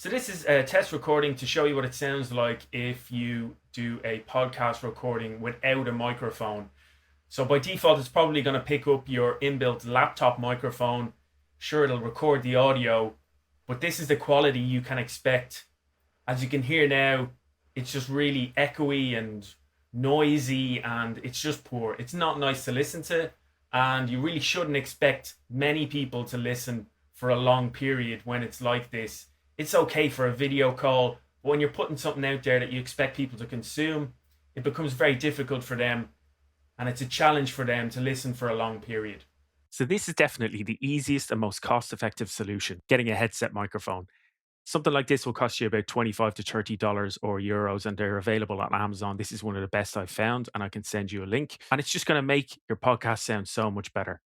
So this is a test recording to show you what it sounds like if you do a podcast recording without a microphone. So by default, it's probably going to pick up your inbuilt laptop microphone. Sure, it'll record the audio, but this is the quality you can expect. As you can hear now, it's just really echoey and noisy, and it's just poor. It's not nice to listen to, and you really shouldn't expect many people to listen for a long period when it's like this. It's okay for a video call, but when you're putting something out there that you expect people to consume, it becomes very difficult for them, and it's a challenge for them to listen for a long period. So this is definitely the easiest and most cost-effective solution, getting a headset microphone. Something like this will cost you about 25 to $30 or euros, and they're available on Amazon. This is one of the best I've found, and I can send you a link. And it's just going to make your podcast sound so much better.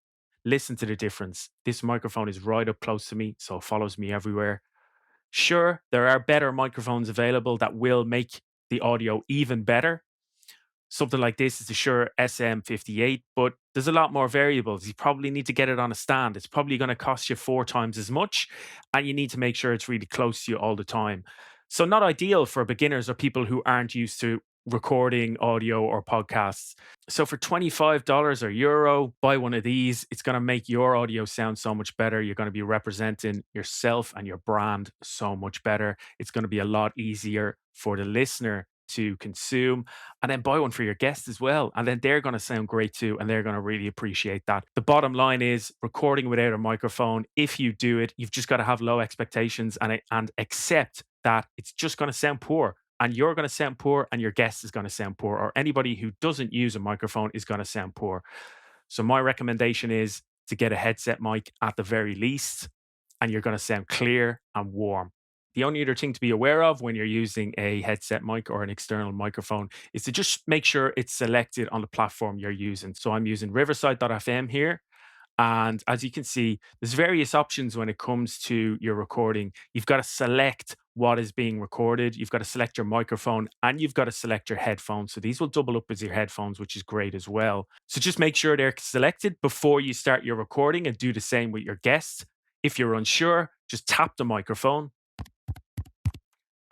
Listen to the difference. This microphone is right up close to me, so it follows me everywhere. Sure, there are better microphones available that will make the audio even better. Something like this is the Shure SM58, but there's a lot more variables. You probably need to get it on a stand. It's probably going to cost you 4 times as much, and you need to make sure it's really close to you all the time. So, not ideal for beginners or people who aren't used to recording audio or podcasts. So, for $25 or euro, buy one of these. It's going to make your audio sound so much better. You're going to be representing yourself and your brand so much better. It's going to be a lot easier for the listener to consume, and then buy one for your guests as well. And then they're going to sound great too. And they're going to really appreciate that. The bottom line is recording without a microphone. If you do it, you've just got to have low expectations and accept that it's just going to sound poor. And you're going to sound poor, and your guest is going to sound poor, or anybody who doesn't use a microphone is going to sound poor. So, my recommendation is to get a headset mic at the very least, and you're going to sound clear and warm. The only other thing to be aware of when you're using a headset mic or an external microphone is to just make sure it's selected on the platform you're using. So I'm using Riverside.fm here. And as you can see, there's various options when it comes to your recording. You've got to select what is being recorded. You've got to select your microphone, and you've got to select your headphones. So these will double up as your headphones, which is great as well. So just make sure they're selected before you start your recording, and do the same with your guests. If you're unsure, just tap the microphone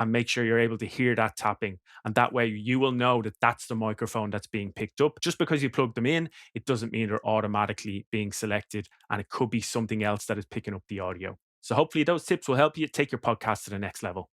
and make sure you're able to hear that tapping. And that way you will know that that's the microphone that's being picked up. Just because you plug them in, it doesn't mean they're automatically being selected. And it could be something else that is picking up the audio. So hopefully those tips will help you take your podcast to the next level.